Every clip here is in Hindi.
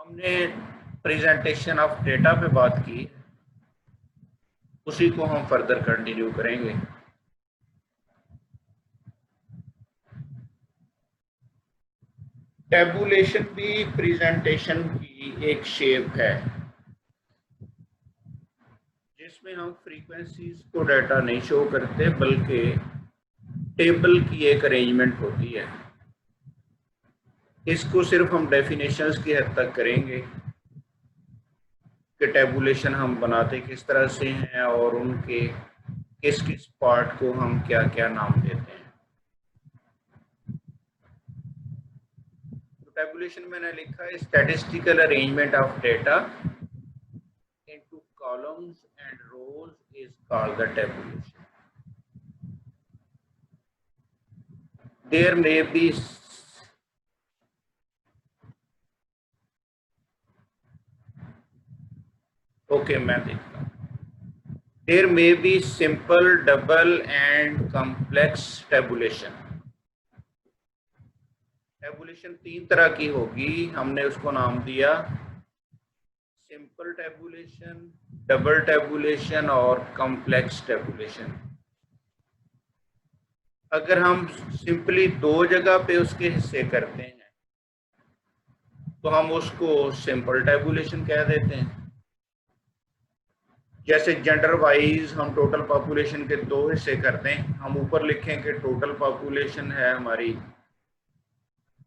हमने प्रेजेंटेशन ऑफ डेटा पे बात की, उसी को हम फर्दर कंटिन्यू करेंगे। टैबुलेशन भी प्रेजेंटेशन की एक शेप है जिसमें हम फ्रीक्वेंसीज को डाटा नहीं शो करते बल्कि टेबल की एक अरेंजमेंट होती है। इसको सिर्फ हम डेफिनेशंस की हद तक करेंगे कि टैबुलेशन हम बनाते किस तरह से हैं और उनके किस किस पार्ट को हम क्या क्या नाम देते हैं। तो टैबुलेशन मैंने लिखा है statistical arrangement of data into columns and rows is called the tabulation. There may be मैं देखता हूँ। There may be simple, double and complex tabulation. Tabulation तीन तरह की होगी, हमने उसको नाम दिया सिंपल टेबुलेशन, डबल टेबुलेशन और कॉम्प्लेक्स टेबुलेशन। अगर हम सिंपली दो जगह पे उसके हिस्से करते हैं तो हम उसको सिंपल टेबुलेशन कह देते हैं। जैसे जेंडर वाइज हम टोटल पॉपुलेशन के दो हिस्से करते हैं, हम ऊपर लिखें कि टोटल पॉपुलेशन है हमारी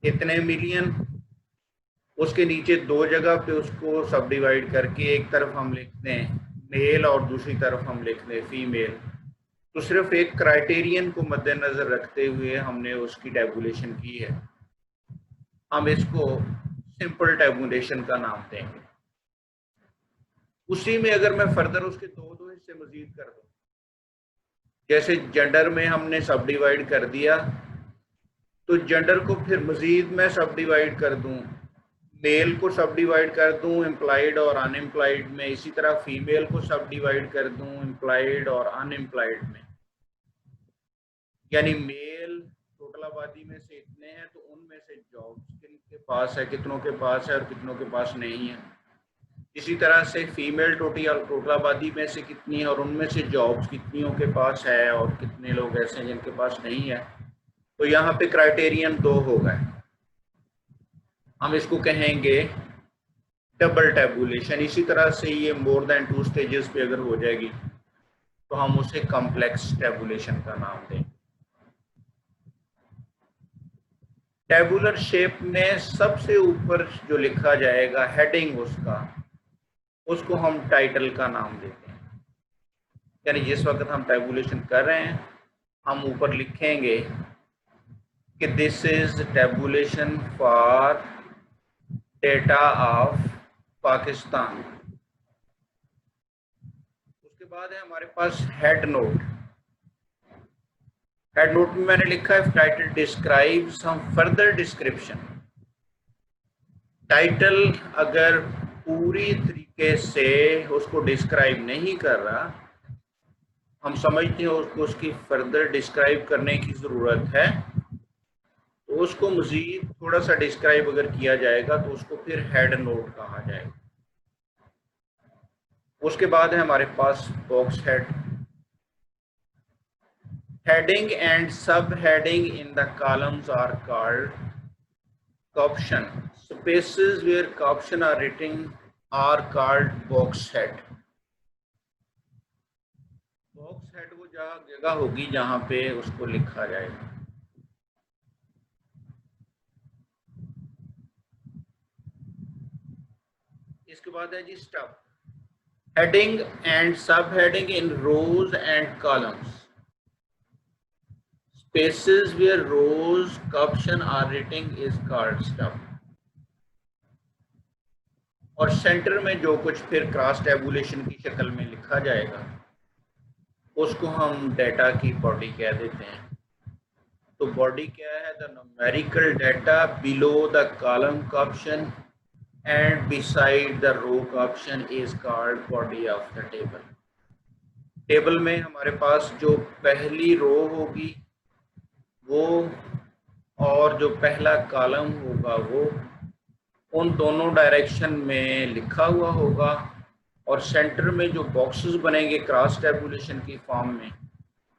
इतने मिलियन, उसके नीचे दो जगह पे उसको सब डिवाइड करके एक तरफ हम लिखते हैं मेल और दूसरी तरफ हम लिखते हैं फीमेल। तो सिर्फ एक क्राइटेरियन को मद्देनजर रखते हुए हमने उसकी टैबुलेशन की है, हम इसको सिंपल टैबुलेशन का नाम देंगे। उसी में अगर मैं फर्दर उसके दो दो हिस्से मजीद कर दूं, जैसे जेंडर में हमने सब डिवाइड कर दिया तो जेंडर को फिर मजीद मैं सब डिवाइड कर दूं, मेल को सब डिवाइड कर दूं एम्प्लॉयड और अनएम्प्लॉयड में, इसी तरह फीमेल को सब डिवाइड कर दूं एम्प्लॉयड और अनएम्प्लॉयड में। यानी मेल टोटल आबादी में से इतने हैं तो उनमें से जॉब्स किनके पास है, कितनों के पास है और कितनों के पास नहीं है। इसी तरह से फीमेल टोटल आबादी में से कितनी है और उनमें से जॉब्स कितनियों के पास है और कितने लोग ऐसे हैं जिनके पास नहीं है। तो यहाँ पे क्राइटेरियन दो हो गए, हम इसको कहेंगे डबल टैबुलेशन। इसी तरह से ये मोर देन 2 स्टेजेस पे अगर हो जाएगी तो हम उसे कॉम्प्लेक्स टैबुलेशन का नाम देंगे। टैबुलर शेप में सबसे ऊपर जो लिखा जाएगा हेडिंग उसको हम टाइटल का नाम देते हैं। यानी जिस वक्त हम टैबुलेशन कर रहे हैं हम ऊपर लिखेंगे कि this is tabulation for data of Pakistan. उसके बाद है हमारे पास हेड नोट। हेड नोट में मैंने लिखा है title describe some further description. Title अगर पूरी तरीके से उसको डिस्क्राइब नहीं कर रहा, हम समझते हैं उसको उसकी फर्दर डिस्क्राइब करने की ज़रूरत है, तो उसको मज़ीद थोड़ा सा डिस्क्राइब अगर किया जाएगा तो उसको फिर हेड नोट कहा जाएगा। उसके बाद है हमारे पास box head. Heading and sub heading in the columns are called caption. Spaces where caption are written are called box head. Box head वो जगह होगी जहां पे उसको लिखा जाएगा। इसके बाद है जी stub. Heading and sub heading in rows and columns. Spaces where rows caption are written is called stuff. और सेंटर में जो कुछ फिर क्रॉस टैबुलेशन की शक्ल में लिखा जाएगा उसको हम डेटा की बॉडी कह देते हैं। तो बॉडी क्या है? The numerical data below the column caption and beside the row caption is called body of the table. Table में हमारे पास जो पहली रो होगी वो और जो पहला कॉलम होगा वो, उन दोनों डायरेक्शन में लिखा हुआ होगा और सेंटर में जो बॉक्सेस बनेंगे क्रॉस टैबुलेशन की फॉर्म में,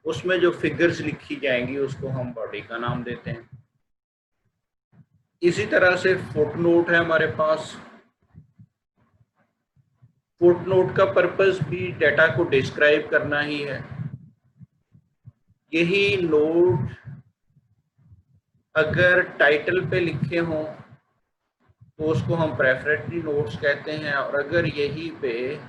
उसमें जो फिगर्स लिखी जाएंगी उसको हम बॉडी का नाम देते हैं। इसी तरह से फुटनोट है हमारे पास। फुटनोट का पर्पस भी डेटा को डिस्क्राइब करना ही है। यही नोट अगर टाइटल पे लिखे हों तो उसको हम प्रेफरेटरी नोट्स कहते हैं, और अगर यही पे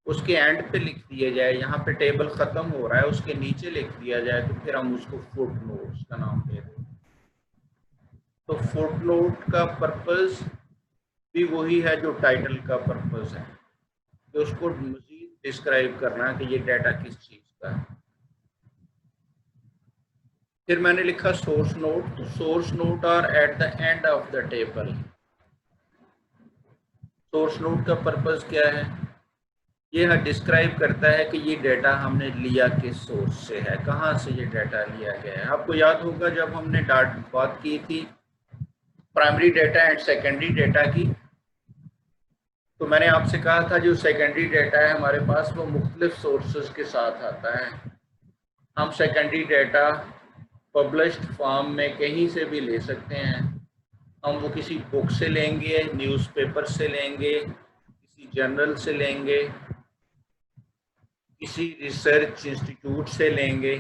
उसके एंड पे लिख दिया जाए, यहाँ पे टेबल ख़त्म हो रहा है उसके नीचे लिख दिया जाए, तो फिर हम उसको फुटनोट्स का नाम दे दें। तो फुटनोट का पर्पस भी वही है जो टाइटल का पर्पस है, कि उसको मज़ीद डिस्क्राइब करना कि ये डाटा किस चीज़ का है। फिर मैंने लिखा सोर्स नोट। तो source note are at the end of the table. Source note का पर्पस क्या है? ये डिस्क्राइब करता है कि ये डाटा हमने लिया किस सोर्स से है, कहाँ से ये डाटा लिया गया है। आपको याद होगा जब हमने बात की थी primary data and secondary data की, तो मैंने आपसे कहा था जो सेकेंडरी डाटा है हमारे पास वो मुख्तलिफ सोर्सेज के साथ आता है। हम सेकेंडरी डाटा पब्लिश्ड फॉर्म में कहीं से भी ले सकते हैं। हम वो किसी बुक से लेंगे, न्यूज़पेपर से लेंगे, किसी जर्नल से लेंगे, किसी रिसर्च इंस्टीट्यूट से लेंगे,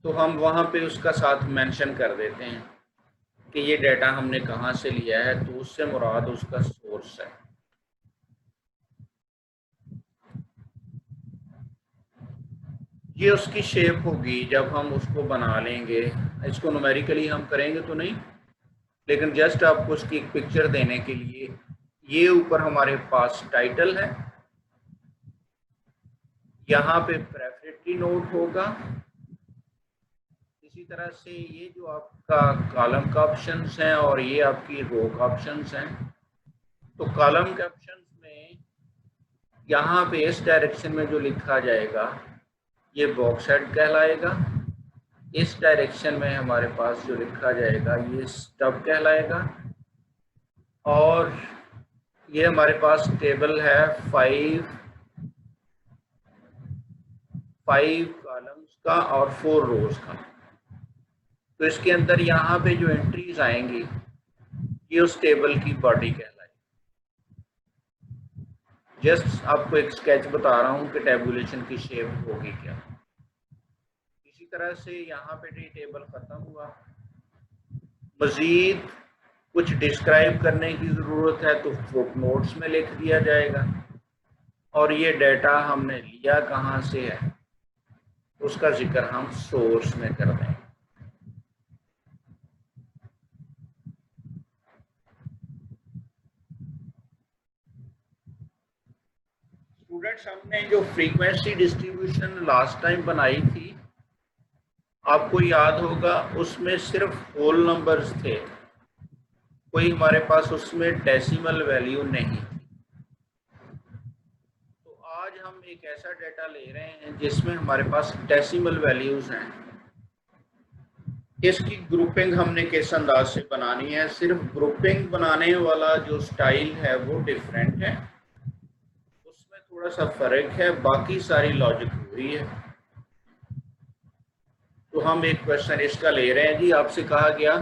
तो हम वहाँ पे उसका साथ मेंशन कर देते हैं कि ये डाटा हमने कहाँ से लिया है, तो उससे मुराद उसका सोर्स है। ये उसकी शेप होगी जब हम उसको बना लेंगे। इसको न्यूमेरिकली हम करेंगे तो नहीं, लेकिन जस्ट आपको उसकी एक पिक्चर देने के लिए, ये ऊपर हमारे पास टाइटल है, यहाँ पे प्रेफरेटरी नोट होगा। इसी तरह से ये जो आपका कॉलम का ऑप्शंस हैं और ये आपकी रो का ऑप्शंस हैं। तो कॉलम के ऑप्शंस में यहाँ पे इस डायरेक्शन में जो लिखा जाएगा ये बॉक्स हेड कहलाएगा। इस डायरेक्शन में हमारे पास जो लिखा जाएगा ये स्टब कहलाएगा। और ये हमारे पास टेबल है 5 कॉलम्स का और 4 रोज का। तो इसके अंदर यहाँ पे जो एंट्रीज आएंगी ये उस टेबल की बॉडी कहलाएगी। जस्ट आपको एक स्केच बता रहा हूँ कि टेबुलेशन की शेप होगी क्या। इसी तरह से यहाँ पे ये टेबल खत्म हुआ। मजीद कुछ डिस्क्राइब करने की ज़रूरत है तो फुटनोट्स में लिख दिया जाएगा, और ये डाटा हमने लिया कहाँ से है उसका जिक्र हम सोर्स में कर देंगे। स्टूडेंट्स, हमने जो फ्रीक्वेंसी डिस्ट्रीब्यूशन लास्ट टाइम बनाई थी आपको याद होगा, उसमें सिर्फ होल नंबर्स थे, कोई हमारे पास उसमें डेसिमल वैल्यू नहीं थी। तो आज हम एक ऐसा डाटा ले रहे हैं जिसमें हमारे पास डेसिमल वैल्यूज हैं। इसकी ग्रुपिंग हमने किस अंदाज से बनानी है? सिर्फ ग्रुपिंग बनाने वाला जो स्टाइल है वो डिफरेंट है, उसमें थोड़ा सा फर्क है, बाकी सारी लॉजिक हुई है। तो हम एक क्वेश्चन इसका ले रहे हैं जी। आपसे कहा गया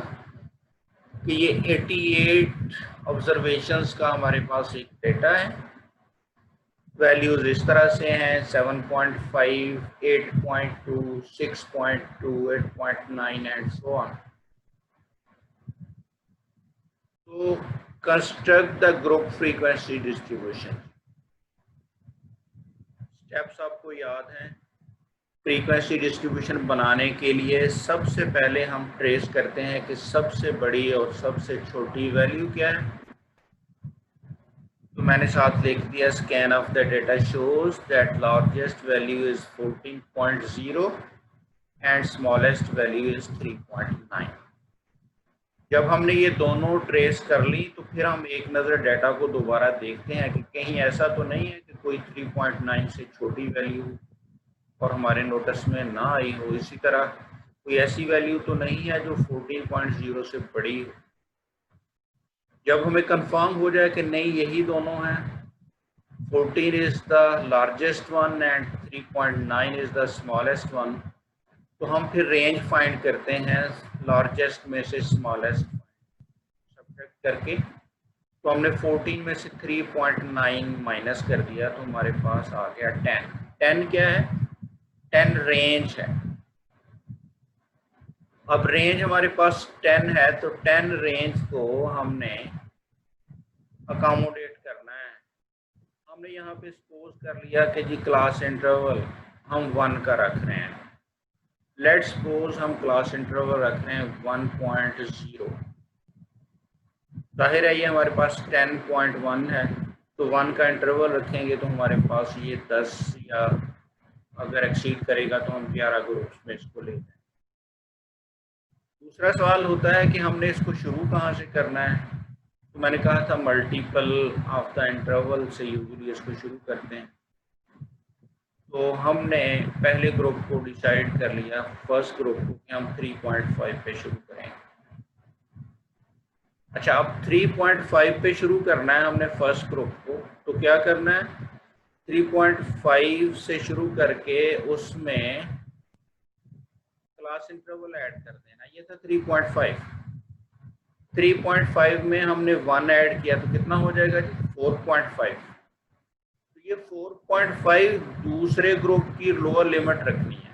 कि ये 88 ऑब्जर्वेशंस का हमारे पास एक डेटा है। वैल्यूज इस तरह से हैं 7.5, 8.2, 6.2, 8.9 एंड सो ऑन। तो construct the group frequency distribution. Steps आपको याद हैं। फ्रीक्वेंसी डिस्ट्रीब्यूशन बनाने के लिए सबसे पहले हम ट्रेस करते हैं कि सबसे बड़ी और सबसे छोटी वैल्यू क्या है। तो मैंने साथ लिख दिया, scan of the data shows that largest value is 14.0 and smallest value is 3.9। जब हमने ये दोनों ट्रेस कर ली तो फिर हम एक नज़र डाटा को दोबारा देखते हैं कि कहीं ऐसा तो नहीं है कि कोई 3.9 से छोटी वैल्यू और हमारे नोटिस में ना आई हो। इसी तरह कोई ऐसी वैल्यू तो नहीं है जो 14.0 से बड़ी हो। जब हमें कंफर्म हो जाए कि नहीं यही दोनों हैं, 14 is the largest one and 3.9 is the smallest one, तो हम फिर रेंज फाइंड करते हैं लार्जेस्ट में से स्मॉलेस्ट सब्ट्रैक्ट करके। तो हमने 14 में से 3.9 माइनस कर दिया तो हमारे पास आ गया 10। 10 क्या है? 10 रेंज है। अब रेंज हमारे पास 10 है तो 10 रेंज को हमने अकोमोडेट करना है। हमने यहाँ पे सपोज कर लिया कि जी क्लास इंटरवल हम 1 का रख रहे हैं। लेट्स सपोज हम क्लास इंटरवल रख रहे हैं 1.0। जाहिर है ये हमारे पास 10.1 है, तो 1 का इंटरवल रखेंगे तो हमारे पास ये 10 या अगर एक्सीड करेगा तो हम 11 ग्रुप्स में इसको ले जाएंगे। दूसरा सवाल होता है कि हमने इसको शुरू कहाँ से करना है। तो मैंने कहा था मल्टीपल ऑफ द इंटरवल से यूजुअली इसको शुरू करते हैं। तो हमने पहले ग्रुप को डिसाइड कर लिया, फर्स्ट ग्रुप को, कि हम 3.5 पे शुरू करेंगे। अच्छा, अब 3.5 पे शुरू करना है हमने फर्स्ट ग्रुप को, तो क्या करना है? 3.5 से शुरू करके उसमें क्लास इंटरवल ऐड कर देना। ये था 3.5। 3.5 में हमने 1 ऐड किया तो कितना हो जाएगा जी? 4.5। तो ये 4.5 दूसरे ग्रुप की लोअर लिमिट रखनी है।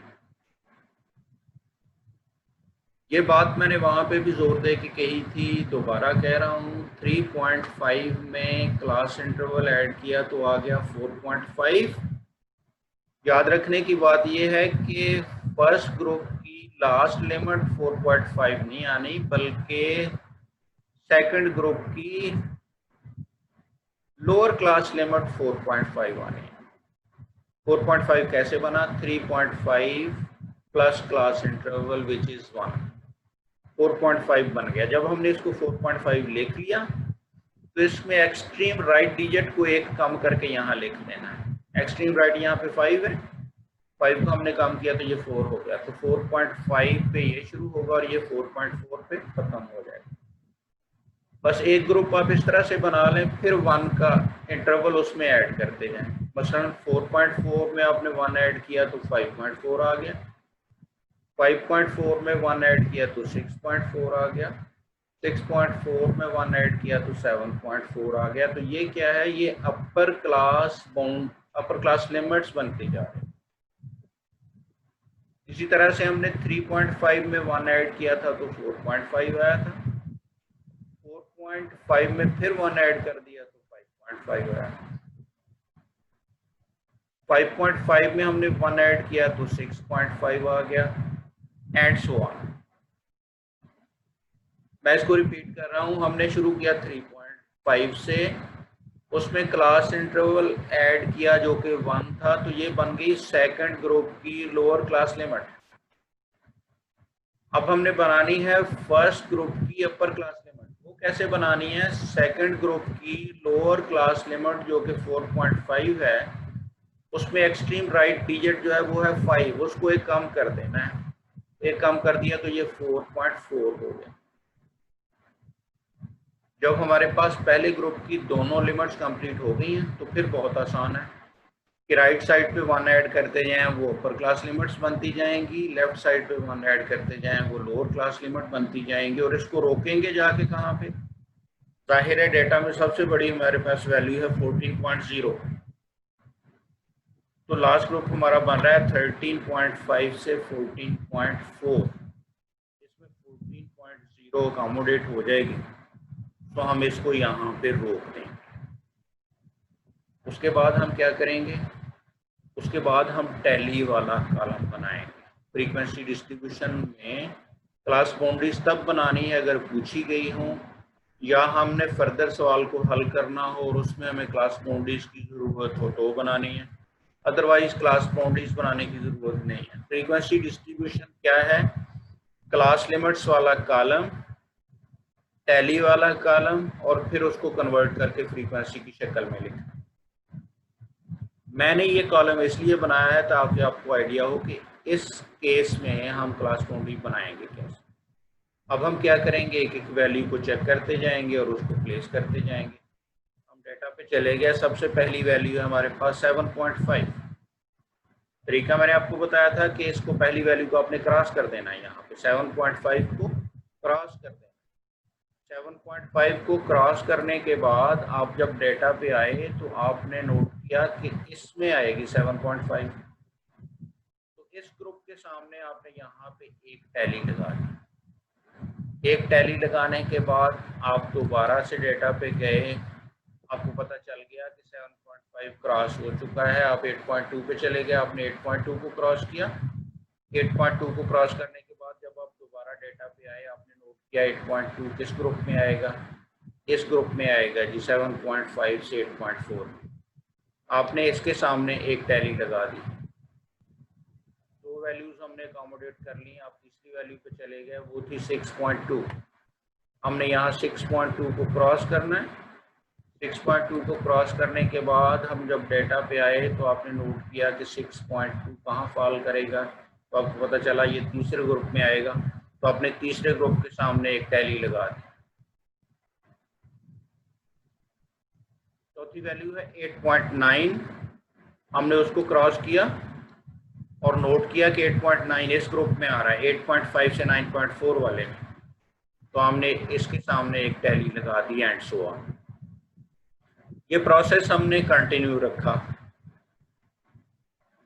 ये बात मैंने वहां पे भी जोर दे के कही थी, दोबारा कह रहा हूँ। 3.5 में क्लास इंटरवल ऐड किया तो आ गया 4.5। याद रखने की बात यह है कि फर्स्ट ग्रुप की लास्ट लिमिट 4.5 नहीं आनी, बल्कि सेकंड ग्रुप की लोअर क्लास लिमिट 4.5 आनी है। 4.5 कैसे बना? 3.5 plus class interval which is 1, 4.5 बन गया। जब हमने इसको 4.5 लिख लिया तो इसमें एक्सट्रीम राइट डिजिट को एक कम करके यहाँ लिख देना है। एक्सट्रीम राइट यहाँ पे 5 है, 5 को हमने कम किया तो ये 4 हो गया। तो 4.5 पे ये शुरू होगा और ये 4.4 पे खत्म हो जाएगा। बस एक ग्रुप आप इस तरह से बना लें, फिर 1 का इंटरवल उसमें ऐड करते जाएं। मसलन 4.4 में आपने 1 ऐड किया तो 5.4 आ गया, 5.4 में 1 ऐड किया तो 6.4 आ गया, 6.4 में 1 ऐड किया तो 7.4 आ गया। तो ये क्या है? ये अपर क्लास लिमिट्स बनती जा रही है। इसी तरह से हमने 3.5 में 1 ऐड किया था तो 4.5 आया था, 4.5 में फिर 1 ऐड कर दिया तो 5.5 आया, 5.5 में हमने 1 ऐड किया तो 6.5 आ गया, एंड सो ऑन। मैं इसको रिपीट कर रहा हूं। हमने शुरू किया 3.5 से, उसमें क्लास इंटरवल ऐड किया जो कि 1 था, तो ये बन गई सेकंड ग्रुप की लोअर क्लास लिमिट। अब हमने बनानी है फर्स्ट ग्रुप की अपर क्लास लिमिट। वो कैसे बनानी है? सेकंड ग्रुप की लोअर क्लास लिमिट जो कि 4.5 है, उसमें एक्सट्रीम राइट डिजिट जो है वो है 5, उसको एक कम कर देना है। एक कम कर दिया तो ये 4.4 हो गया। जब हमारे पास पहले ग्रुप की दोनों लिमिट्स कंप्लीट हो गई हैं तो फिर बहुत आसान है कि राइट साइड पे 1 ऐड करते जाएं, वो अपर क्लास लिमिट्स बनती जाएंगी, लेफ्ट साइड पे 1 ऐड करते जाएं, वो लोअर क्लास लिमिट बनती जाएंगी। और इसको रोकेंगे जाके कहाँ पे? जाहिर है डेटा में सबसे बड़ी हमारे पास वैल्यू है 14.0, तो लास्ट ग्रुप हमारा बन रहा है 13.5 से 14.4। इसमें 14.0 अकोमोडेट हो जाएगी तो हम इसको यहाँ पे रोक देंगे। उसके बाद हम क्या करेंगे? उसके बाद हम टैली वाला कॉलम बनाएंगे। फ्रीक्वेंसी डिस्ट्रीब्यूशन में क्लास बाउंड्रीज तब बनानी है अगर पूछी गई हो, या हमने फर्दर सवाल को हल करना हो और उसमें हमें क्लास बाउंड्रीज की ज़रूरत हो तो बनानी है, अदरवाइज क्लास बाउंड्रीज बनाने की ज़रूरत नहीं है। फ्रीक्वेंसी डिस्ट्रीब्यूशन क्या है? क्लास लिमिट्स वाला कॉलम, टैली वाला कॉलम, और फिर उसको कन्वर्ट करके फ्रीक्वेंसी की शक्ल में लिखना। मैंने ये कॉलम इसलिए बनाया है ताकि आपको आइडिया हो कि इस केस में हम क्लास बाउंड्री बनाएंगे कैसे। अब हम क्या करेंगे, एक एक वैल्यू को चेक करते जाएंगे और उसको प्लेस करते जाएंगे। हम डेटा पे चले गए, सबसे पहली वैल्यू है हमारे पास 7.5। तरीका मैंने आपको बताया था कि इसको पहली वैल्यू को आपने क्रॉस कर देना है, यहाँ पे 7.5 को क्रॉस कर देना। 7.5 को क्रॉस करने के बाद आप जब डेटा पे आए तो आपने नोट किया कि इसमें आएगी 7.5। तो इस ग्रुप के सामने आपने यहाँ पे एक टैली लगा दी। एक टैली लगाने के बाद आप दोबारा से डेटा पे गए, आपको पता चल गया कि 7.5 क्रॉस हो चुका है। आप 8.2 पे चले गए, आपने 8.2 को क्रॉस किया। 8.2 को क्रॉस करने के बाद जब आप दोबारा डेटा पे आए, आपने नोट किया 8.2 किस ग्रुप में आएगा, इस ग्रुप में आएगा जी, 7.5 से 8.4। आपने इसके सामने एक टैली लगा दी। दो वैल्यूज हमने अकोमोडेट कर ली। आप तीसरी वैल्यू पे चले गए, वो थी 6.2। हमने यहाँ 6.2 को क्रॉस करना है। 6.2 को क्रॉस करने के बाद हम जब डेटा पे आए तो आपने नोट किया कि 6.2 कहाँ फॉल करेगा, तो आपको पता चला ये तीसरे ग्रुप में आएगा। तो आपने तीसरे ग्रुप के सामने एक टैली लगा दी। चौथी वैल्यू है 8.9। हमने उसको क्रॉस किया और नोट किया कि 8.9 इस ग्रुप में आ रहा है, 8.5 से 9.4 वाले में, तो हमने इसके सामने एक टैली लगा दी एंड सो ऑन। ये प्रोसेस हमने कंटिन्यू रखा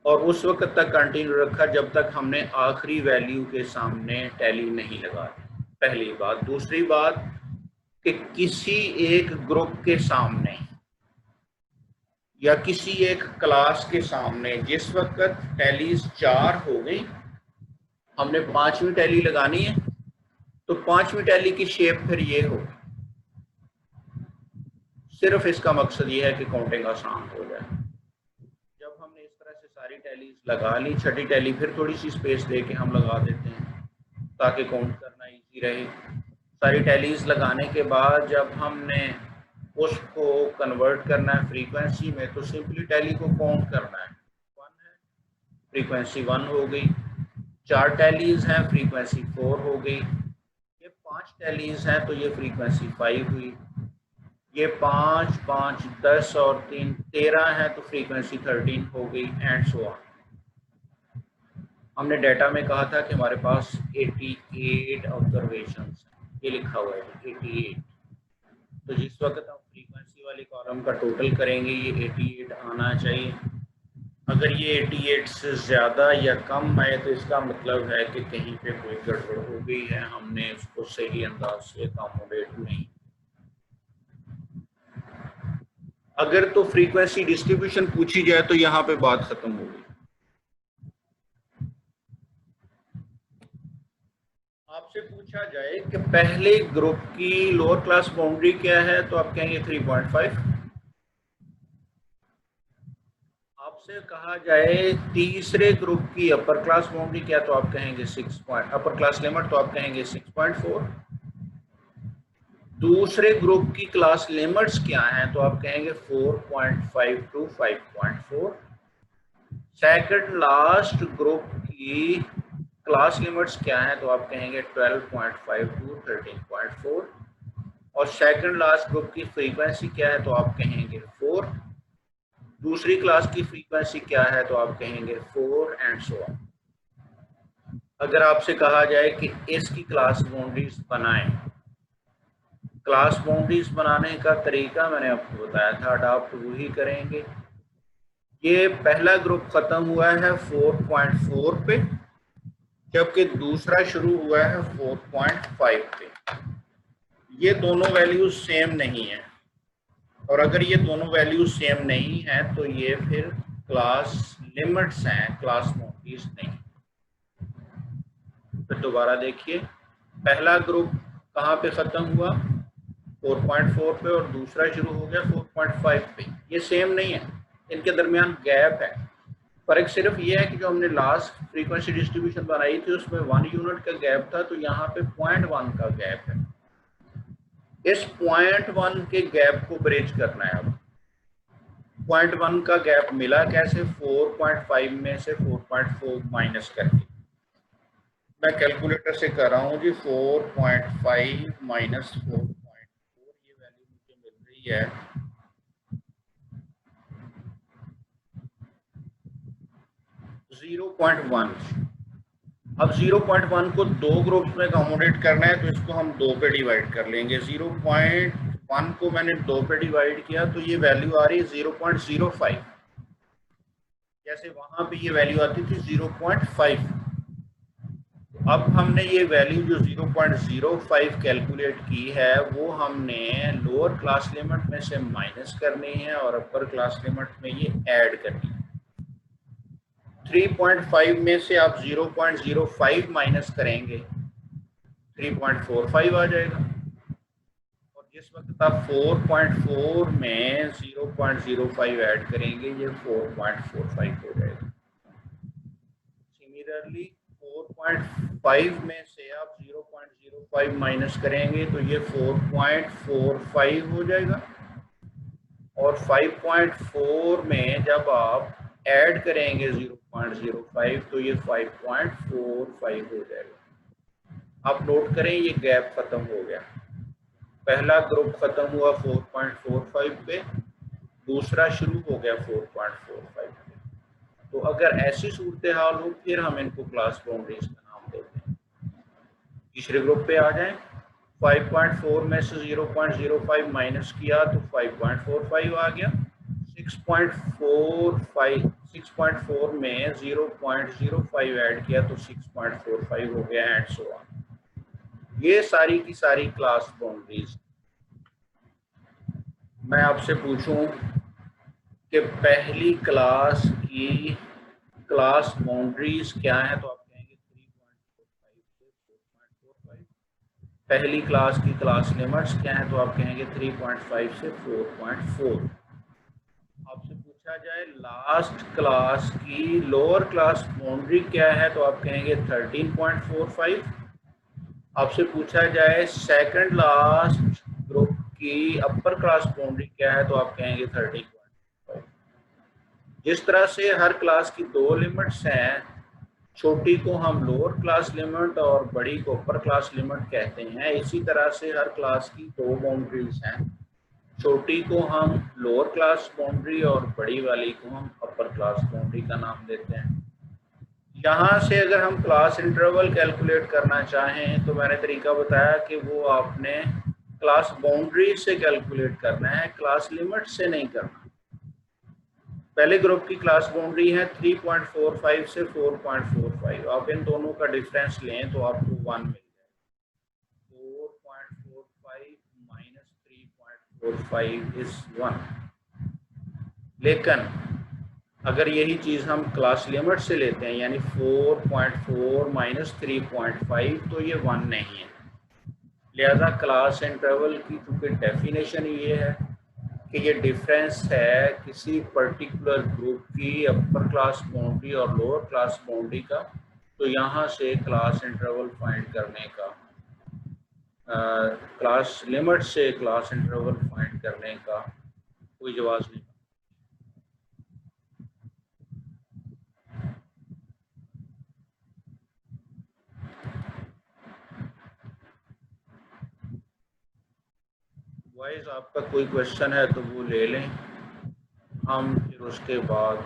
और उस वक्त तक कंटिन्यू रखा जब तक हमने आखिरी वैल्यू के सामने टैली नहीं लगा दी। पहली बात। दूसरी बात कि किसी एक ग्रुप के सामने या किसी एक क्लास के सामने जिस वक्त टैलीज 4 हो गई, हमने 5वीं टैली लगानी है, तो 5वीं टैली की शेप फिर ये हो। सिर्फ इसका मकसद ये है कि काउंटिंग आसान हो जाए। जब हमने इस तरह से सारी टैलीज लगा ली, छठी टैली फिर थोड़ी सी स्पेस दे के हम लगा देते हैं ताकि काउंट करना इजी रहे। सारी टैलीज लगाने के बाद जब हमने उसको कन्वर्ट करना है फ्रीक्वेंसी में, तो सिंपली टैली को काउंट करना है। 1 है, फ्रीक्वेंसी 1 हो गई। 4 टैलीज हैं, फ्रीक्वेंसी 4 हो गई। ये 5 टैलीज हैं तो ये फ्रीक्वेंसी 5 हुई। ये 5, 5, 10 और 3, 13 है तो फ्रीक्वेंसी 13 हो गई एंड सो ऑन। हमने डेटा में कहा था कि हमारे पास 88 ऑब्जर्वेशंस, ये लिखा हुआ है 88। तो जिस वक्त हम फ्रीक्वेंसी वाले कॉलम का टोटल करेंगे ये 88 आना चाहिए। अगर ये 88 से ज़्यादा या कम आए तो इसका मतलब है कि कहीं पे कोई गड़बड़ हो गई है, हमने उसको सही अंदाज से अकोमोडेट नहीं। अगर तो फ्रीक्वेंसी डिस्ट्रीब्यूशन पूछी जाए तो यहाँ पे बात खत्म हो गई। आपसे पूछा जाए कि पहले ग्रुप की लोअर क्लास बाउंड्री क्या है तो आप कहेंगे 3.5। आपसे कहा जाए तीसरे ग्रुप की अपर क्लास बाउंड्री क्या, तो आप कहेंगे 6 अपर क्लास लिमिट, तो आप कहेंगे 6.4। दूसरे ग्रुप की क्लास लिमिट्स क्या हैं तो आप कहेंगे 4.5 to 5.4। सेकंड लास्ट ग्रुप की क्लास लिमिट्स क्या हैं तो आप कहेंगे 12.5 to 13.4। और सेकंड लास्ट ग्रुप की फ्रीक्वेंसी क्या है तो आप कहेंगे 4। दूसरी क्लास की फ्रीक्वेंसी क्या है तो आप कहेंगे 4 एंड सो ऑन। अगर आपसे कहा जाए कि इसकी क्लास बाउंड्रीज बनाएं, क्लास बाउंड्रीज बनाने का तरीका मैंने आपको बताया था, अडॉप्ट वही करेंगे। ये पहला ग्रुप खत्म हुआ है 4.4 पे, जबकि दूसरा शुरू हुआ है 4.5 पे। ये दोनों वैल्यूज सेम नहीं है, और अगर ये दोनों वैल्यूज सेम नहीं है तो ये फिर क्लास लिमिट्स हैं, क्लास बाउंड्रीज नहीं। फिर दोबारा देखिए, पहला ग्रुप कहाँ पे खत्म हुआ, 4.4 पे, और दूसरा शुरू हो गया 4.5 पे। ये सेम नहीं है, इनके दरमियान गैप है। फर्क सिर्फ ये है कि जो हमने लास्ट फ्रीक्वेंसी डिस्ट्रीब्यूशन बनाई थी उसमें 1 यूनिट का गैप था, तो यहाँ पे 0.1 का गैप है। इस 0.1 के गैप को ब्रिज करना है। अब 0.1 का गैप मिला कैसे, 4.5 में से 4.4 माइनस करके। मैं कैलकुलेटर से कर रहा हूँ जी। 4.5 माइनस 4.4, ये वैल्यू मुझे मिल रही है 0.1। अब 0.1 को दो ग्रुप्स में अकोमोडेट करना है तो इसको हम दो पे डिवाइड कर लेंगे। 0.1 को मैंने दो पे डिवाइड किया तो ये वैल्यू आ रही है 0.05। जैसे वहां पे ये वैल्यू आती थी 0.5। अब हमने ये वैल्यू जो 0.05 कैलकुलेट की है वो हमने लोअर क्लास लिमिट में से माइनस करनी है और अपर क्लास लिमिट में ये ऐड करनी है। 3.5 में से आप 0.05 माइनस करेंगे 3.45 आ जाएगा, और जिस वक्त आप 4.4 में 0.05 ऐड करेंगे ये 4.45 हो जाएगा। सिमिलरली 4.5 में से आप 0.05 माइनस करेंगे तो ये 4.45 हो जाएगा, और 5.4 में जब आप ऐड करेंगे 0.05 तो ये 5.45 हो जाएगा। आप नोट करें ये गैप खत्म हो गया। पहला ग्रुप खत्म हुआ 4.45 पे, दूसरा शुरू हो गया 4.45 पे। तो अगर ऐसी सूरत हाल हो फिर हम इनको क्लास बाउंड्रीज का नाम देते हैं। तीसरे ग्रुप पे आ जाएं। 5.4 में से 0.05 माइनस किया तो 5.45 आ गया। 6.4 में 0.05 ऐड किया तो 6.45 हो गया, एंड सो ऑन। ये सारी की सारी क्लास बाउंड्रीज। मैं आपसे पूछूं कि पहली क्लास की क्लास बाउंड्रीज क्या है तो आप कहेंगे 3.45 से 4.45। पहली क्लास की क्लास लिमिट्स क्या है तो आप कहेंगे 3.5 से 4.4। आपसे पूछा जाए लास्ट क्लास की लोअर क्लास बाउंड्री क्या है तो आप कहेंगे 13.45। आपसे पूछा जाए सेकंड लास्ट ग्रुप की अपर क्लास बाउंड्री क्या है तो आप कहेंगे 13.5। जिस तरह से हर क्लास की दो लिमिट्स हैं, छोटी को हम लोअर क्लास लिमिट और बड़ी को अपर क्लास लिमिट कहते हैं, इसी तरह से हर क्लास की दो बाउंड्रीज हैं। छोटी को हम लोअर क्लास बाउंड्री और बड़ी वाली को हम अपर क्लास बाउंड्री का नाम देते हैं। यहाँ से अगर हम क्लास इंटरवल कैलकुलेट करना चाहें तो मैंने तरीका बताया कि वो आपने क्लास बाउंड्री से कैलकुलेट करना है, क्लास लिमिट से नहीं करना। पहले ग्रुप की क्लास बाउंड्री है 3.45 से 4.45। आप इन दोनों का डिफरेंस लें तो आपको 1 मिल जाएगा। 4.45 माइनस 3.45 इज 1। लेकिन अगर यही चीज़ हम क्लास लिमिट से लेते हैं यानी 4.4 माइनस 3.5 तो ये 1 नहीं है। लिहाजा क्लास इंटरवल की चूँकि डेफिनेशन ये है कि ये डिफरेंस है किसी पर्टिकुलर ग्रुप की अपर क्लास बाउंड्री और लोअर क्लास बाउंड्री का, तो यहाँ से क्लास इंटरवल फाइंड करने का, क्लास लिमिट से क्लास इंटरवल फाइंड करने का कोई जवाब नहीं। वाइज आपका कोई क्वेश्चन है तो वो ले लें, हम फिर उसके बाद